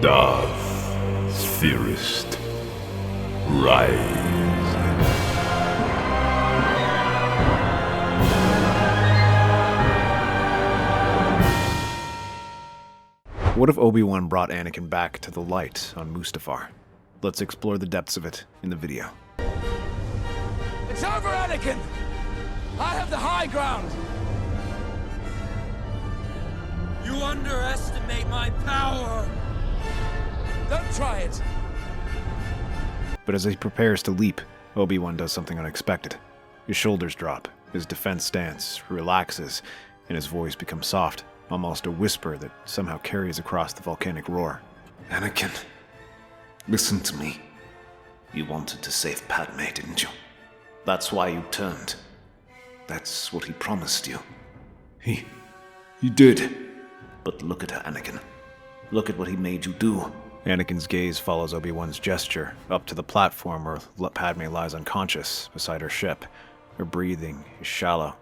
Darth, Theorist, rise. What if Obi-Wan brought Anakin back to the light on Mustafar? Let's explore the depths of it in the video. It's over, Anakin! I have the high ground! You underestimate my power! Don't try it! But as he prepares to leap, Obi-Wan does something unexpected. His shoulders drop, his defense stance relaxes, and his voice becomes soft, almost a whisper that somehow carries across the volcanic roar. Anakin, listen to me. You wanted to save Padmé, didn't you? That's why you turned. That's what he promised you. He did. But look at her, Anakin. Look at what he made you do. Anakin's gaze follows Obi-Wan's gesture up to the platform where Padmé lies unconscious beside her ship. Her breathing is shallow.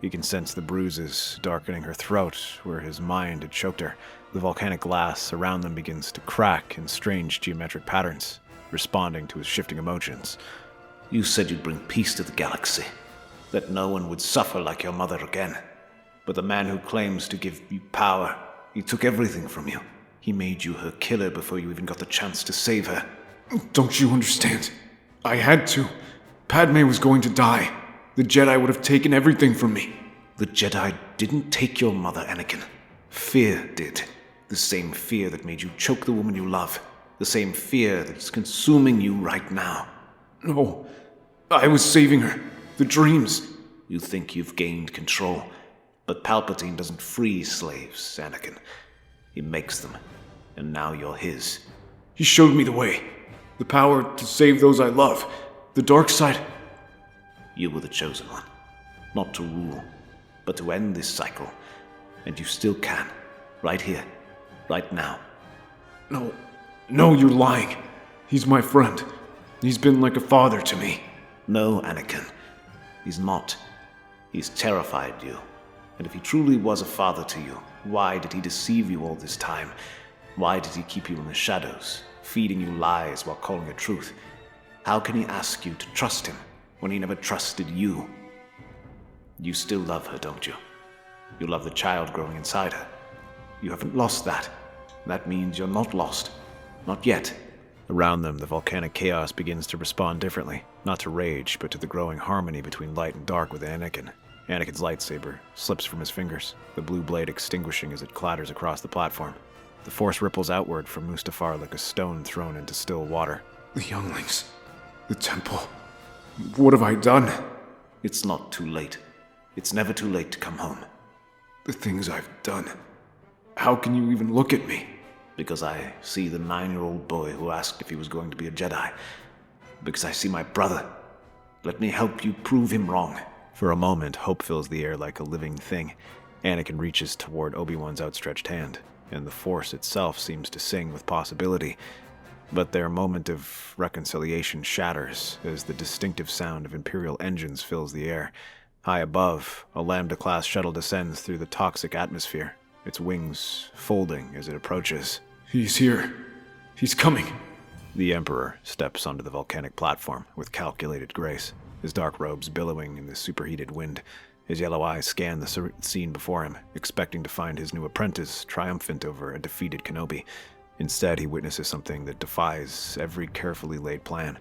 He can sense the bruises darkening her throat where his mind had choked her. The volcanic glass around them begins to crack in strange geometric patterns, responding to his shifting emotions. You said you'd bring peace to the galaxy, that no one would suffer like your mother again. But the man who claims to give you power, he took everything from you. He made you her killer before you even got the chance to save her. Don't you understand? I had to. Padmé was going to die. The Jedi would have taken everything from me. The Jedi didn't take your mother, Anakin. Fear did. The same fear that made you choke the woman you love. The same fear that's consuming you right now. No, I was saving her. The dreams. You think you've gained control, but Palpatine doesn't free slaves, Anakin. He makes them, and now you're his. He showed me the way. The power to save those I love. The dark side. You were the chosen one. Not to rule, but to end this cycle. And you still can. Right here. Right now. No, you're lying. He's my friend. He's been like a father to me. No, Anakin. He's not. He's terrified you. And if he truly was a father to you, why did he deceive you all this time? Why did he keep you in the shadows, feeding you lies while calling it truth? How can he ask you to trust him when he never trusted you? You still love her, don't you? You love the child growing inside her. You haven't lost that. That means you're not lost. Not yet. Around them, the volcanic chaos begins to respond differently, not to rage, but to the growing harmony between light and dark with Anakin. Anakin's lightsaber slips from his fingers, the blue blade extinguishing as it clatters across the platform. The force ripples outward from Mustafar like a stone thrown into still water. The younglings. The temple. What have I done? It's not too late. It's never too late to come home. The things I've done. How can you even look at me? Because I see the 9-year-old boy who asked if he was going to be a Jedi. Because I see my brother. Let me help you prove him wrong. For a moment, hope fills the air like a living thing. Anakin reaches toward Obi-Wan's outstretched hand, and the Force itself seems to sing with possibility. But their moment of reconciliation shatters as the distinctive sound of Imperial engines fills the air. High above, a Lambda-class shuttle descends through the toxic atmosphere, its wings folding as it approaches. He's here. He's coming. The Emperor steps onto the volcanic platform with calculated grace, his dark robes billowing in the superheated wind. His yellow eyes scan the scene before him, expecting to find his new apprentice triumphant over a defeated Kenobi. Instead, he witnesses something that defies every carefully laid plan.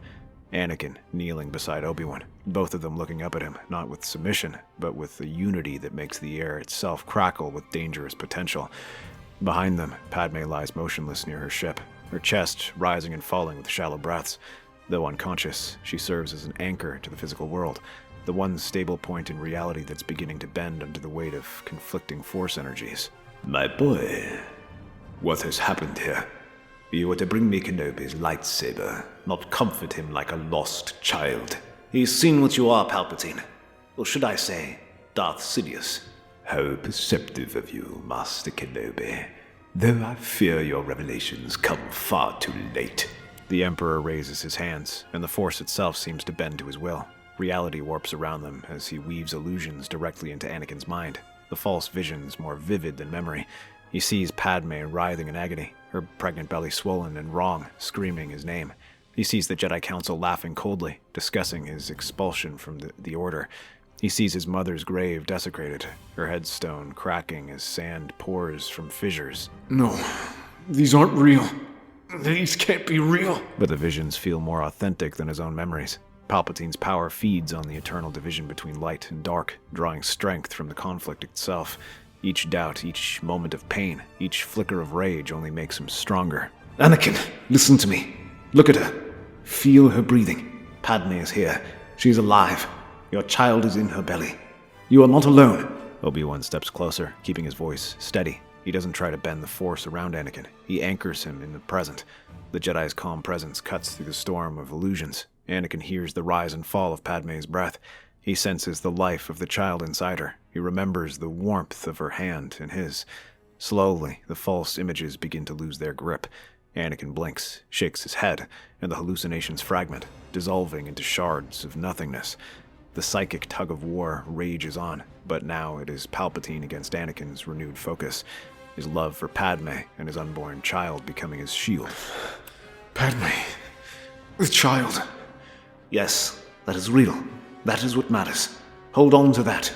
Anakin kneeling beside Obi-Wan, both of them looking up at him, not with submission, but with a unity that makes the air itself crackle with dangerous potential. Behind them, Padmé lies motionless near her ship, her chest rising and falling with shallow breaths. Though unconscious, she serves as an anchor to the physical world, the one stable point in reality that's beginning to bend under the weight of conflicting force energies. My boy, what has happened here? You were to bring me Kenobi's lightsaber, not comfort him like a lost child. He's seen what you are, Palpatine. Or should I say, Darth Sidious. How perceptive of you, Master Kenobi. Though I fear your revelations come far too late. The Emperor raises his hands, and the Force itself seems to bend to his will. Reality warps around them as he weaves illusions directly into Anakin's mind, the false visions more vivid than memory. He sees Padmé writhing in agony, her pregnant belly swollen and wrong, screaming his name. He sees the Jedi Council laughing coldly, discussing his expulsion from the Order. He sees his mother's grave desecrated, her headstone cracking as sand pours from fissures. No, these aren't real. These can't be real. But the visions feel more authentic than his own memories. Palpatine's power feeds on the eternal division between light and dark, drawing strength from the conflict itself. Each doubt, each moment of pain, each flicker of rage only makes him stronger. Anakin, listen to me. Look at her. Feel her breathing. Padmé is here. She's alive. Your child is in her belly. You are not alone. Obi-Wan steps closer, keeping his voice steady. He doesn't try to bend the Force around Anakin. He anchors him in the present. The Jedi's calm presence cuts through the storm of illusions. Anakin hears the rise and fall of Padmé's breath. He senses the life of the child inside her. He remembers the warmth of her hand in his. Slowly, the false images begin to lose their grip. Anakin blinks, shakes his head, and the hallucinations fragment, dissolving into shards of nothingness. The psychic tug-of-war rages on, but now it is Palpatine against Anakin's renewed focus, his love for Padmé and his unborn child becoming his shield. Padmé. The child. Yes, that is real. That is what matters. Hold on to that.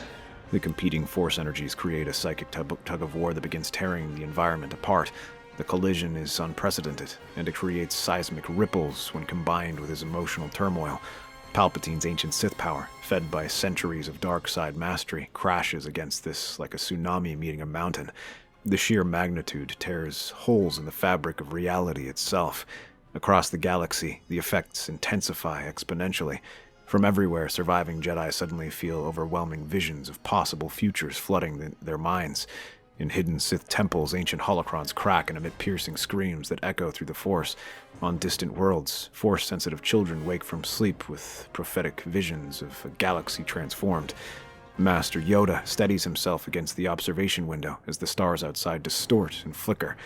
The competing force energies create a psychic tug-of-war that begins tearing the environment apart. The collision is unprecedented, and it creates seismic ripples when combined with his emotional turmoil. Palpatine's ancient Sith power, fed by centuries of dark side mastery, crashes against this like a tsunami meeting a mountain. The sheer magnitude tears holes in the fabric of reality itself. Across the galaxy, the effects intensify exponentially. From everywhere, surviving Jedi suddenly feel overwhelming visions of possible futures flooding their minds. In hidden Sith temples, ancient holocrons crack and emit piercing screams that echo through the Force. On distant worlds, Force-sensitive children wake from sleep with prophetic visions of a galaxy transformed. Master Yoda steadies himself against the observation window as the stars outside distort and flicker.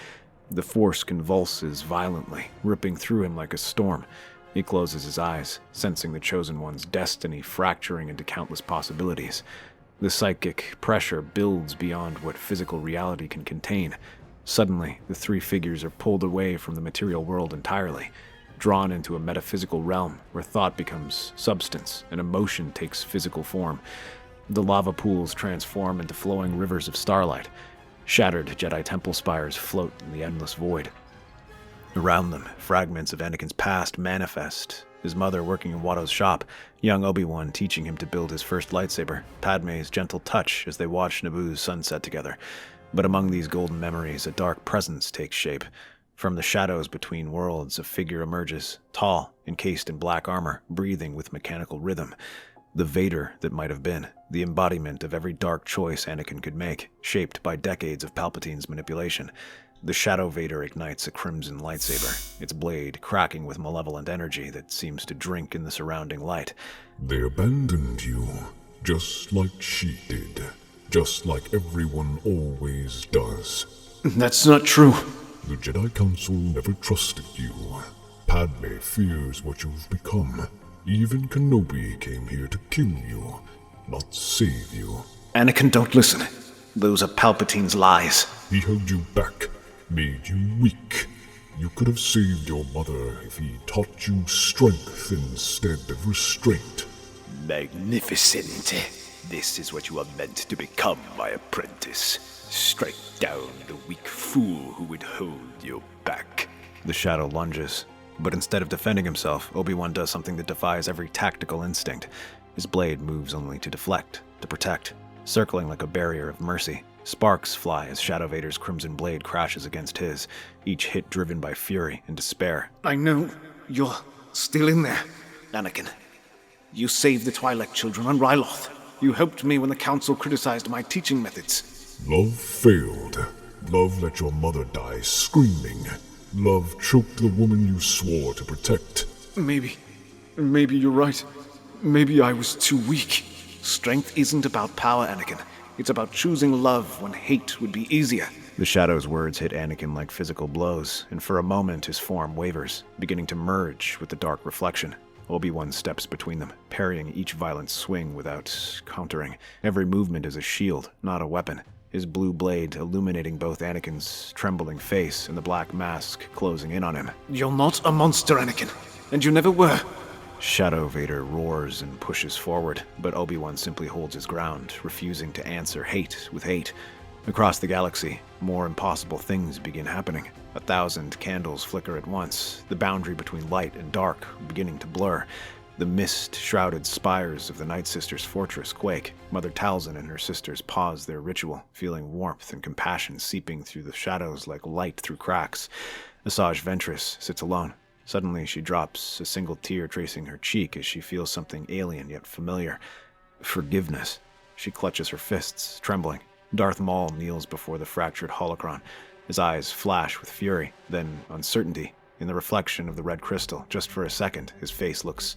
The Force convulses violently, ripping through him like a storm. He closes his eyes, sensing the Chosen One's destiny fracturing into countless possibilities. The psychic pressure builds beyond what physical reality can contain. Suddenly, the three figures are pulled away from the material world entirely, drawn into a metaphysical realm where thought becomes substance and emotion takes physical form. The lava pools transform into flowing rivers of starlight. Shattered Jedi temple spires float in the endless void. Around them, fragments of Anakin's past manifest. His mother working in Watto's shop, young Obi-Wan teaching him to build his first lightsaber, Padmé's gentle touch as they watch Naboo's sunset together. But among these golden memories, a dark presence takes shape. From the shadows between worlds, a figure emerges, tall, encased in black armor, breathing with mechanical rhythm. The Vader that might have been, the embodiment of every dark choice Anakin could make, shaped by decades of Palpatine's manipulation. The Shadow Vader ignites a crimson lightsaber, its blade cracking with malevolent energy that seems to drink in the surrounding light. They abandoned you, just like she did. Just like everyone always does. That's not true. The Jedi Council never trusted you. Padmé fears what you've become. Even Kenobi came here to kill you, not save you. Anakin, don't listen. Those are Palpatine's lies. He held you back, made you weak. You could have saved your mother if he taught you strength instead of restraint. Magnificent. This is what you are meant to become, my apprentice. Strike down the weak fool who would hold you back. The shadow lunges, but instead of defending himself, Obi-Wan does something that defies every tactical instinct. His blade moves only to deflect, to protect, circling like a barrier of mercy. Sparks fly as Shadow Vader's crimson blade crashes against his, each hit driven by fury and despair. I know you're still in there. Anakin, you saved the Twi'lek children on Ryloth. You helped me when the Council criticized my teaching methods. Love failed. Love let your mother die screaming. Love choked the woman you swore to protect. Maybe you're right. Maybe I was too weak. Strength isn't about power, Anakin. It's about choosing love when hate would be easier. The Shadow's words hit Anakin like physical blows, and for a moment his form wavers, beginning to merge with the dark reflection. Obi-Wan steps between them, parrying each violent swing without countering. Every movement is a shield, not a weapon. his blue blade illuminating both Anakin's trembling face and the black mask closing in on him. You're not a monster, Anakin, and you never were. Shadow Vader roars and pushes forward, but Obi-Wan simply holds his ground, refusing to answer hate with hate. Across the galaxy, more impossible things begin happening. 1,000 candles flicker at once, the boundary between light and dark beginning to blur. The mist-shrouded spires of the Night Sisters' fortress quake. Mother Talzin and her sisters pause their ritual, feeling warmth and compassion seeping through the shadows like light through cracks. Asajj Ventress sits alone. Suddenly, she drops a single tear tracing her cheek as she feels something alien yet familiar. Forgiveness. She clutches her fists, trembling. Darth Maul kneels before the fractured holocron. His eyes flash with fury, then uncertainty. In the reflection of the red crystal, just for a second, his face looks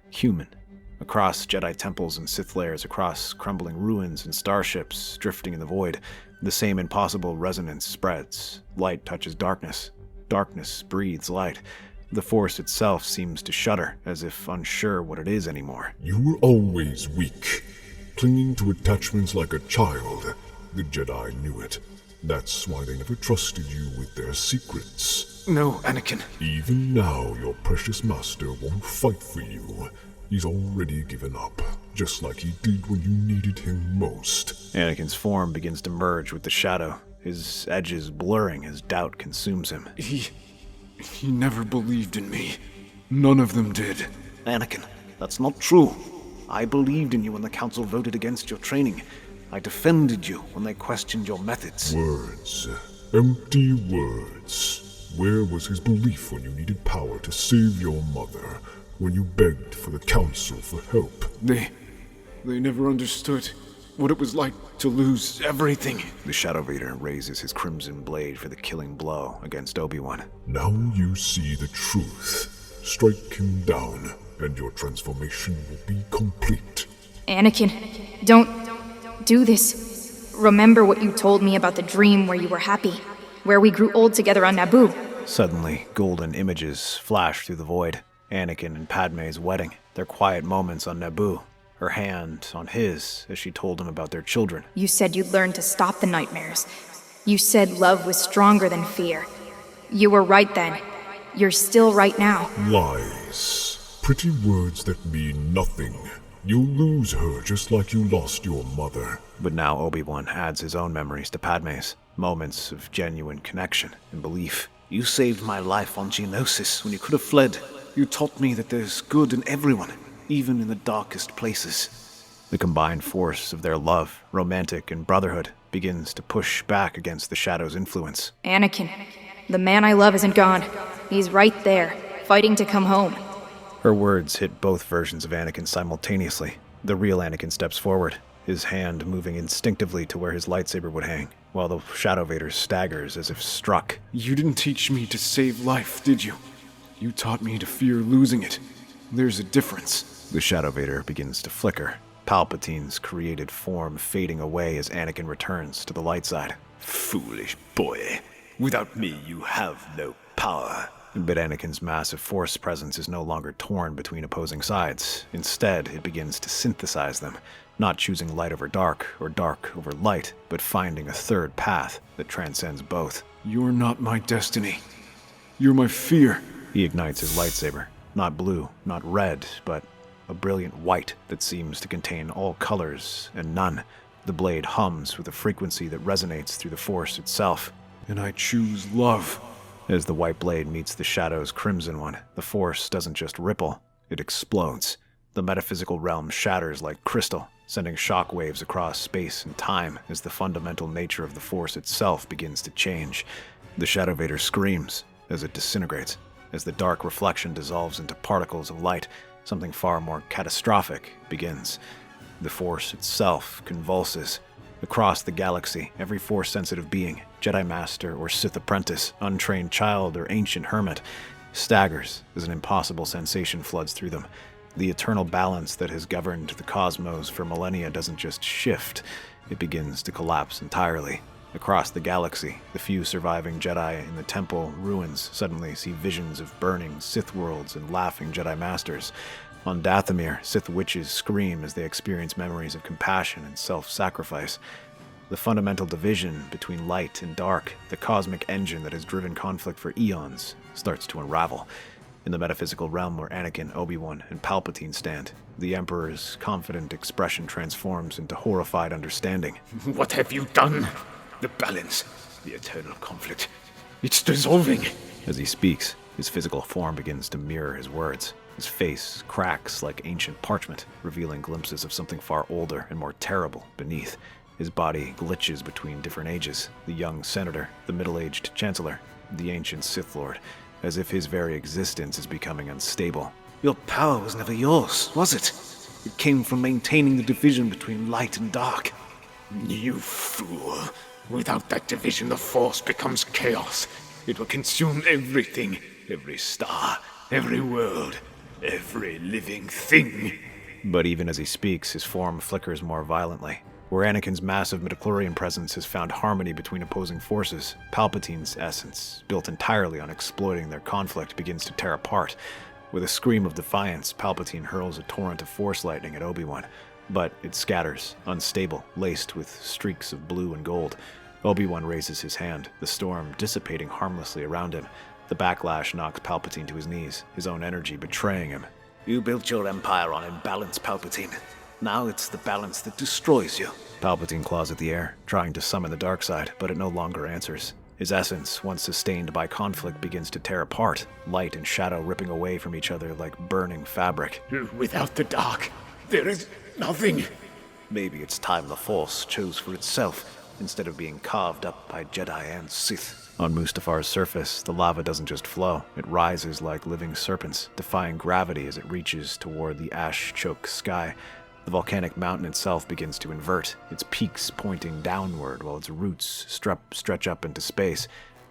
human. Across Jedi temples and Sith lairs, across crumbling ruins and starships drifting in the void, the same impossible resonance spreads. Light touches darkness. Darkness breathes light. The Force itself seems to shudder, as if unsure what it is anymore. You were always weak, clinging to attachments like a child. The Jedi knew it. That's why they never trusted you with their secrets. No, Anakin. Even now, your precious master won't fight for you. He's already given up, just like he did when you needed him most. Anakin's form begins to merge with the shadow, his edges blurring as doubt consumes him. He never believed in me. None of them did. Anakin, that's not true. I believed in you when the Council voted against your training. I defended you when they questioned your methods. Words. Empty words. Where was his belief when you needed power to save your mother? When you begged for the Council for help? They never understood what it was like to lose everything. The Shadow Vader raises his crimson blade for the killing blow against Obi-Wan. Now you see the truth. Strike him down, and your transformation will be complete. Anakin, don't do this. Remember what you told me about the dream where you were happy, where we grew old together on Naboo. Suddenly, golden images flash through the void. Anakin and Padmé's wedding, their quiet moments on Naboo, her hand on his as she told him about their children. You said you'd learn to stop the nightmares. You said love was stronger than fear. You were right then. You're still right now. Lies. Pretty words that mean nothing. You'll lose her just like you lost your mother. But now Obi-Wan adds his own memories to Padmé's, moments of genuine connection and belief. You saved my life on Geonosis when you could have fled. You taught me that there's good in everyone, even in the darkest places. The combined force of their love, romantic and brotherhood, begins to push back against the Shadow's influence. Anakin, the man I love isn't gone. He's right there, fighting to come home. Her words hit both versions of Anakin simultaneously. The real Anakin steps forward, his hand moving instinctively to where his lightsaber would hang, while the Shadow Vader staggers as if struck. You didn't teach me to save life, did you? You taught me to fear losing it. There's a difference. The Shadow Vader begins to flicker, Palpatine's created form fading away as Anakin returns to the light side. Foolish boy. Without me, you have no power. But Anakin's massive force presence is no longer torn between opposing sides. Instead, it begins to synthesize them, not choosing light over dark or dark over light, but finding a third path that transcends both. You're not my destiny. You're my fear. He ignites his lightsaber, not blue, not red, but a brilliant white that seems to contain all colors and none. The blade hums with a frequency that resonates through the Force itself. And I choose love. As the white blade meets the Shadow's crimson one, the Force doesn't just ripple, it explodes. The metaphysical realm shatters like crystal, sending shockwaves across space and time as the fundamental nature of the Force itself begins to change. The Shadow Vader screams as it disintegrates. As the dark reflection dissolves into particles of light, something far more catastrophic begins. The Force itself convulses. Across the galaxy, every Force-sensitive being, Jedi Master or Sith apprentice, untrained child or ancient hermit, staggers as an impossible sensation floods through them. The eternal balance that has governed the cosmos for millennia doesn't just shift, it begins to collapse entirely. Across the galaxy, the few surviving Jedi in the temple ruins suddenly see visions of burning Sith worlds and laughing Jedi Masters. On Dathomir, Sith witches scream as they experience memories of compassion and self-sacrifice. The fundamental division between light and dark, the cosmic engine that has driven conflict for eons, starts to unravel. In the metaphysical realm where Anakin, Obi-Wan, and Palpatine stand, the Emperor's confident expression transforms into horrified understanding. What have you done? The balance, the eternal conflict. It's dissolving. As he speaks, his physical form begins to mirror his words. His face cracks like ancient parchment, revealing glimpses of something far older and more terrible beneath. His body glitches between different ages, the young senator, the middle-aged chancellor, the ancient Sith Lord, as if his very existence is becoming unstable. Your power was never yours, was it? It came from maintaining the division between light and dark. You fool. Without that division, the Force becomes chaos. It will consume everything. Every star, every world, every living thing. But even as he speaks, his form flickers more violently. Where Anakin's massive midichlorian presence has found harmony between opposing forces, Palpatine's essence, built entirely on exploiting their conflict, begins to tear apart. With a scream of defiance, Palpatine hurls a torrent of Force lightning at Obi-Wan, but it scatters, unstable, laced with streaks of blue and gold. Obi-Wan raises his hand, the storm dissipating harmlessly around him. The backlash knocks Palpatine to his knees, his own energy betraying him. You built your empire on imbalance, Palpatine. Now it's the balance that destroys you. Palpatine claws at the air, trying to summon the dark side, but it no longer answers. His essence, once sustained by conflict, begins to tear apart, light and shadow ripping away from each other like burning fabric. Without the dark, there is nothing. Maybe it's time the Force chose for itself, instead of being carved up by Jedi and Sith. On Mustafar's surface, the lava doesn't just flow, it rises like living serpents, defying gravity as it reaches toward the ash-choked sky. The volcanic mountain itself begins to invert, its peaks pointing downward while its roots stretch up into space.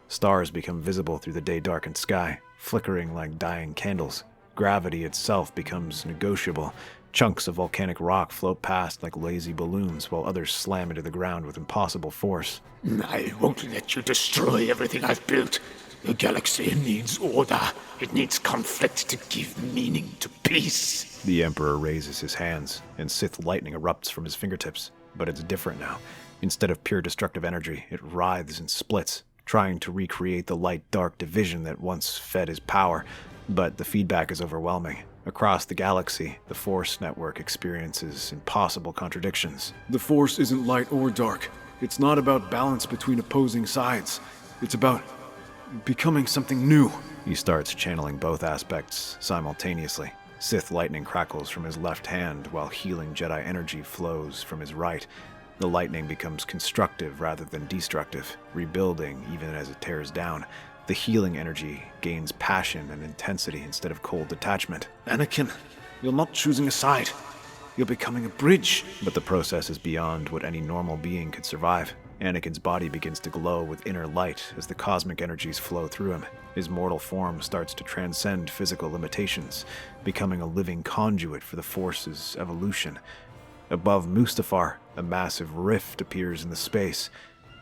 Stars become visible through the day-darkened sky, flickering like dying candles. Gravity itself becomes negotiable. Chunks of volcanic rock float past like lazy balloons, while others slam into the ground with impossible force. I won't let you destroy everything I've built. The galaxy needs order. It needs conflict to give meaning to peace. The Emperor raises his hands, and Sith lightning erupts from his fingertips. But it's different now. Instead of pure destructive energy, it writhes and splits, trying to recreate the light-dark division that once fed his power. But the feedback is overwhelming. Across the galaxy, the Force network experiences impossible contradictions. The Force isn't light or dark. It's not about balance between opposing sides. It's about becoming something new. He starts channeling both aspects simultaneously. Sith lightning crackles from his left hand while healing Jedi energy flows from his right. The lightning becomes constructive rather than destructive, rebuilding even as it tears down. The healing energy gains passion and intensity instead of cold detachment. Anakin, you're not choosing a side. You're becoming a bridge. But the process is beyond what any normal being could survive. Anakin's body begins to glow with inner light as the cosmic energies flow through him. His mortal form starts to transcend physical limitations, becoming a living conduit for the Force's evolution. Above Mustafar, a massive rift appears in the space.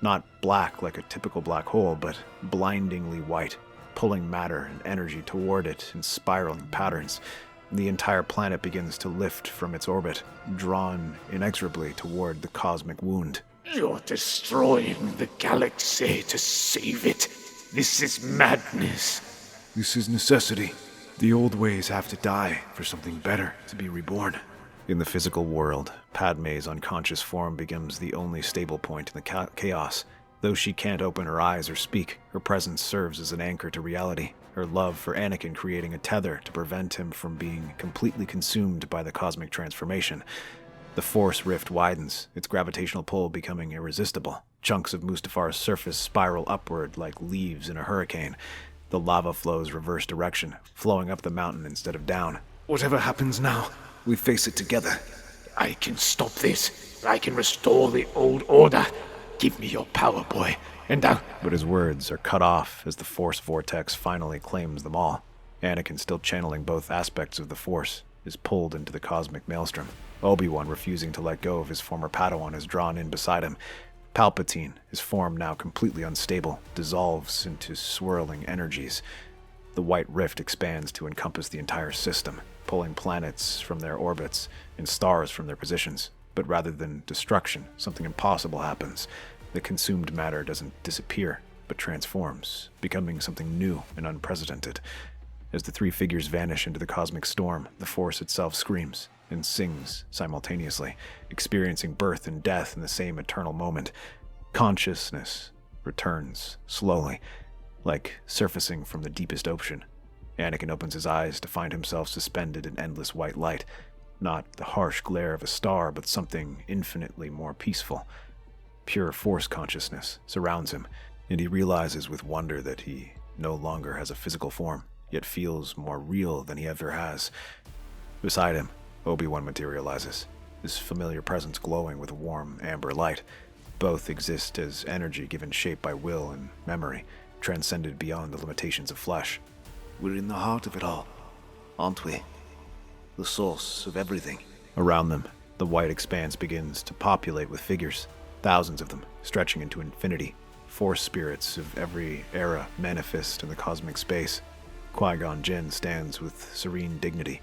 Not black like a typical black hole, but blindingly white, pulling matter and energy toward it in spiraling patterns. The entire planet begins to lift from its orbit, drawn inexorably toward the cosmic wound. You're destroying the galaxy to save it. This is madness. This is necessity. The old ways have to die for something better to be reborn. In the physical world, Padmé's unconscious form becomes the only stable point in the chaos. Though she can't open her eyes or speak, her presence serves as an anchor to reality, her love for Anakin creating a tether to prevent him from being completely consumed by the cosmic transformation. The Force rift widens, its gravitational pull becoming irresistible. Chunks of Mustafar's surface spiral upward like leaves in a hurricane. The lava flows reverse direction, flowing up the mountain instead of down. Whatever happens now, we face it together. I can stop this. I can restore the old order. Give me your power, boy, and I'll... But his words are cut off as the Force vortex finally claims them all. Anakin, still channeling both aspects of the Force, is pulled into the cosmic maelstrom. Obi-Wan, refusing to let go of his former Padawan, is drawn in beside him. Palpatine, his form now completely unstable, dissolves into swirling energies. The white rift expands to encompass the entire system, pulling planets from their orbits and stars from their positions. But rather than destruction, something impossible happens. The consumed matter doesn't disappear, but transforms, becoming something new and unprecedented. As the three figures vanish into the cosmic storm, the Force itself screams and sings simultaneously, experiencing birth and death in the same eternal moment. Consciousness returns slowly, like surfacing from the deepest ocean. Anakin opens his eyes to find himself suspended in endless white light, not the harsh glare of a star, but something infinitely more peaceful. Pure Force consciousness surrounds him, and he realizes with wonder that he no longer has a physical form, yet feels more real than he ever has. Beside him, Obi-Wan materializes, his familiar presence glowing with a warm amber light. Both exist as energy given shape by will and memory, transcended beyond the limitations of flesh. We're in the heart of it all, aren't we? The source of everything. Around them, the white expanse begins to populate with figures, thousands of them, stretching into infinity. Force spirits of every era manifest in the cosmic space. Qui-Gon Jinn stands with serene dignity.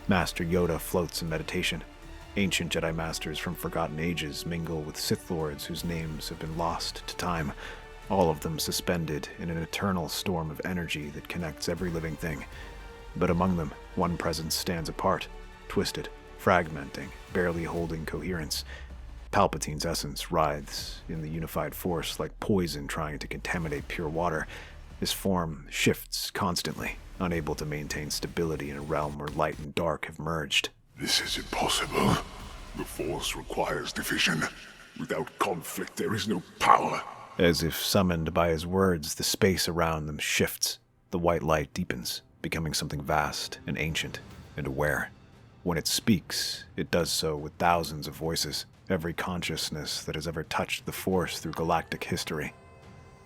Master Yoda floats in meditation. Ancient Jedi Masters from forgotten ages mingle with Sith Lords whose names have been lost to time, all of them suspended in an eternal storm of energy that connects every living thing. But among them, one presence stands apart, twisted, fragmenting, barely holding coherence. Palpatine's essence writhes in the unified Force like poison trying to contaminate pure water. His form shifts constantly, unable to maintain stability in a realm where light and dark have merged. This is impossible. The Force requires division. Without conflict, there is no power. As if summoned by his words, the space around them shifts. The white light deepens, becoming something vast and ancient and aware. When it speaks, it does so with thousands of voices, every consciousness that has ever touched the Force through galactic history.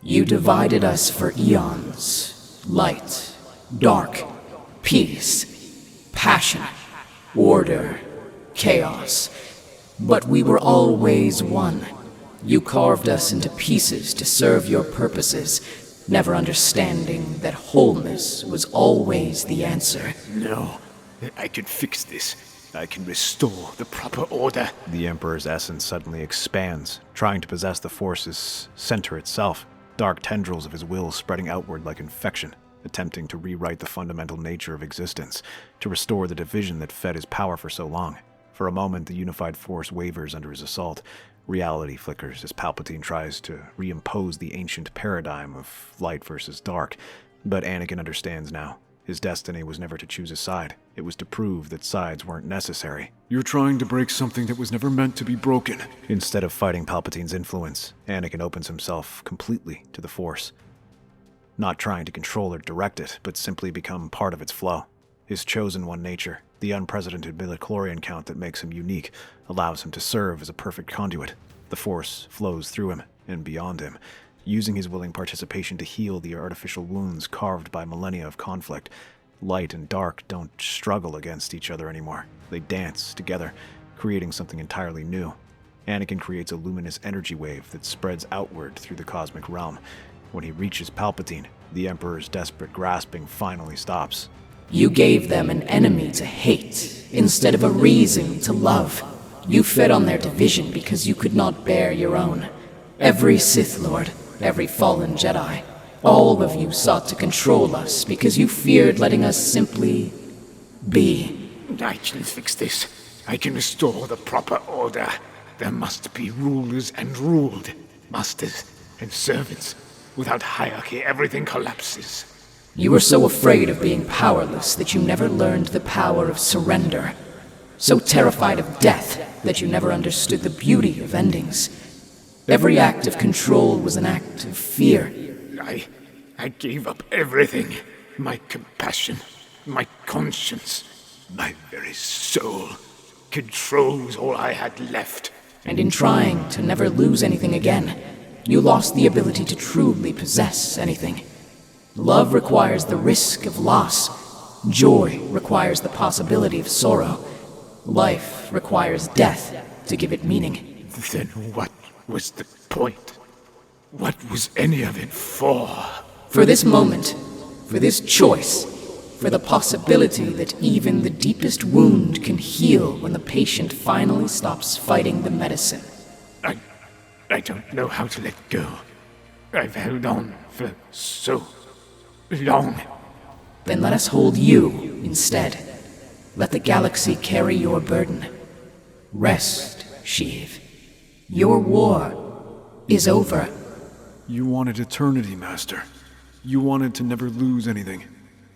You divided us for eons. Light, dark, peace, passion, order, chaos. But we were always one. You carved us into pieces to serve your purposes, never understanding that wholeness was always the answer. No, I can fix this. I can restore the proper order. The Emperor's essence suddenly expands, trying to possess the Force's center itself, dark tendrils of his will spreading outward like infection, attempting to rewrite the fundamental nature of existence, to restore the division that fed his power for so long. For a moment, the unified Force wavers under his assault. Reality flickers as Palpatine tries to reimpose the ancient paradigm of light versus dark. But Anakin understands now. His destiny was never to choose a side. It was to prove that sides weren't necessary. You're trying to break something that was never meant to be broken. Instead of fighting Palpatine's influence, Anakin opens himself completely to the Force. Not trying to control or direct it, but simply become part of its flow. His chosen one nature, the unprecedented midichlorian count that makes him unique, allows him to serve as a perfect conduit. The Force flows through him and beyond him, using his willing participation to heal the artificial wounds carved by millennia of conflict. Light and dark don't struggle against each other anymore. They dance together, creating something entirely new. Anakin creates a luminous energy wave that spreads outward through the cosmic realm. When he reaches Palpatine, the Emperor's desperate grasping finally stops. You gave them an enemy to hate, instead of a reason to love. You fed on their division because you could not bear your own. Every Sith Lord, every fallen Jedi, all of you sought to control us because you feared letting us simply be. I can fix this. I can restore the proper order. There must be rulers and ruled, masters and servants. Without hierarchy, everything collapses. You were so afraid of being powerless that you never learned the power of surrender. So terrified of death that you never understood the beauty of endings. Every act of control was an act of fear. I gave up everything. My compassion, my conscience, my very soul. Control was all I had left. And in trying to never lose anything again, you lost the ability to truly possess anything. Love requires the risk of loss. Joy requires the possibility of sorrow. Life requires death to give it meaning. Then what was the point? What was any of it for? For this moment, for this choice, for the possibility that even the deepest wound can heal when the patient finally stops fighting the medicine. I don't know how to let go. I've held on for so long. Then let us hold you instead. Let the galaxy carry your burden. Rest, Sheev. Your war is over. You wanted eternity, Master. You wanted to never lose anything.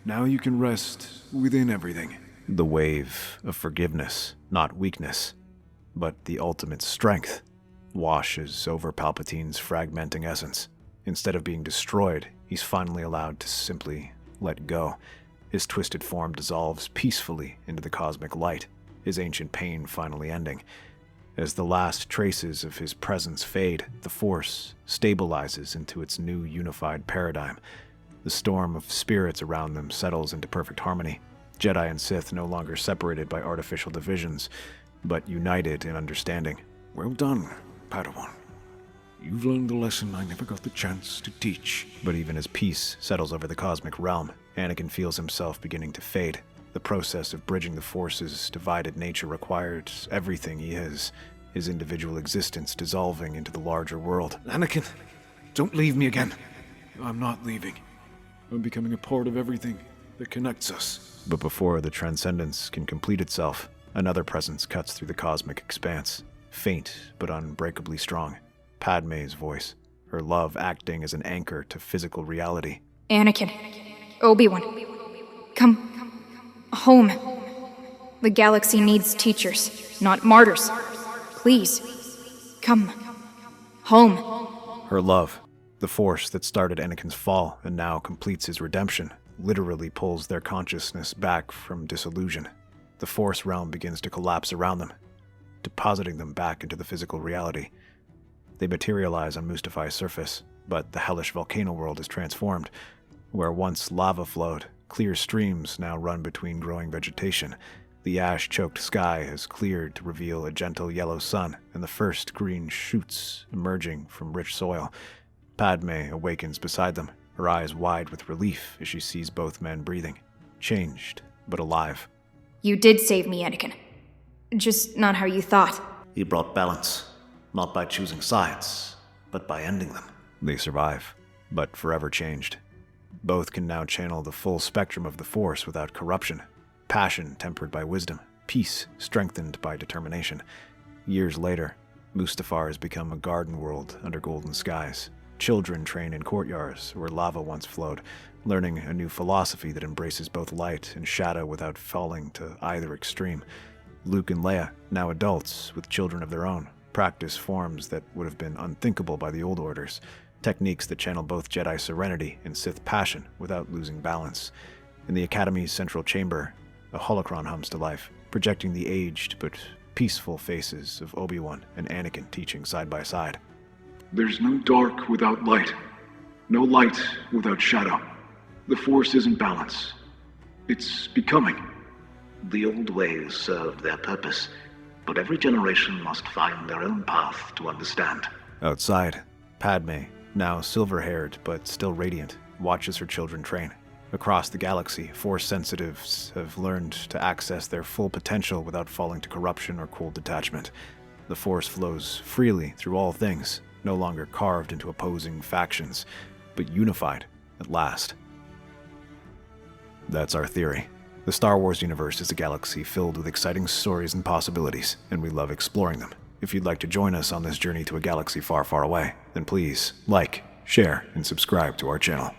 Now you can rest within everything. The wave of forgiveness, not weakness, but the ultimate strength, washes over Palpatine's fragmenting essence. Instead of being destroyed, he's finally allowed to simply let go. His twisted form dissolves peacefully into the cosmic light, his ancient pain finally ending. As the last traces of his presence fade, the Force stabilizes into its new unified paradigm. The storm of spirits around them settles into perfect harmony. Jedi and Sith no longer separated by artificial divisions, but united in understanding. Well done, Padawan. You've learned the lesson I never got the chance to teach. But even as peace settles over the cosmic realm, Anakin feels himself beginning to fade. The process of bridging the Force's divided nature required everything he is, his individual existence dissolving into the larger world. Anakin, don't leave me again. I'm not leaving. I'm becoming a part of everything that connects us. But before the transcendence can complete itself, another presence cuts through the cosmic expanse. Faint, but unbreakably strong. Padmé's voice, her love acting as an anchor to physical reality. Anakin, Obi-Wan, come home. The galaxy needs teachers, not martyrs. Please, come home. Her love, the force that started Anakin's fall and now completes his redemption, literally pulls their consciousness back from disillusion. The Force realm begins to collapse around them, depositing them back into the physical reality. They materialize on Mustafar's surface, but the hellish volcano world is transformed. Where once lava flowed, clear streams now run between growing vegetation. The ash-choked sky has cleared to reveal a gentle yellow sun and the first green shoots emerging from rich soil. Padmé awakens beside them, her eyes wide with relief as she sees both men breathing, changed but alive. You did save me, Anakin. Just not how you thought. He brought balance, not by choosing sides, but by ending them. They survive, but forever changed. Both can now channel the full spectrum of the Force without corruption. Passion tempered by wisdom, peace strengthened by determination. Years later, Mustafar has become a garden world under golden skies. Children train in courtyards where lava once flowed, learning a new philosophy that embraces both light and shadow without falling to either extreme. Luke and Leia, now adults with children of their own, practice forms that would have been unthinkable by the old orders, techniques that channel both Jedi serenity and Sith passion without losing balance. In the Academy's central chamber, a holocron hums to life, projecting the aged but peaceful faces of Obi-Wan and Anakin teaching side by side. There's no dark without light. No light without shadow. The Force isn't balance. It's becoming. The old ways served their purpose, but every generation must find their own path to understand. Outside, Padmé, now silver-haired but still radiant, watches her children train. Across the galaxy, Force sensitives have learned to access their full potential without falling to corruption or cold detachment. The Force flows freely through all things, no longer carved into opposing factions, but unified at last. That's our theory. The Star Wars universe is a galaxy filled with exciting stories and possibilities, and we love exploring them. If you'd like to join us on this journey to a galaxy far, far away, then please like, share, and subscribe to our channel.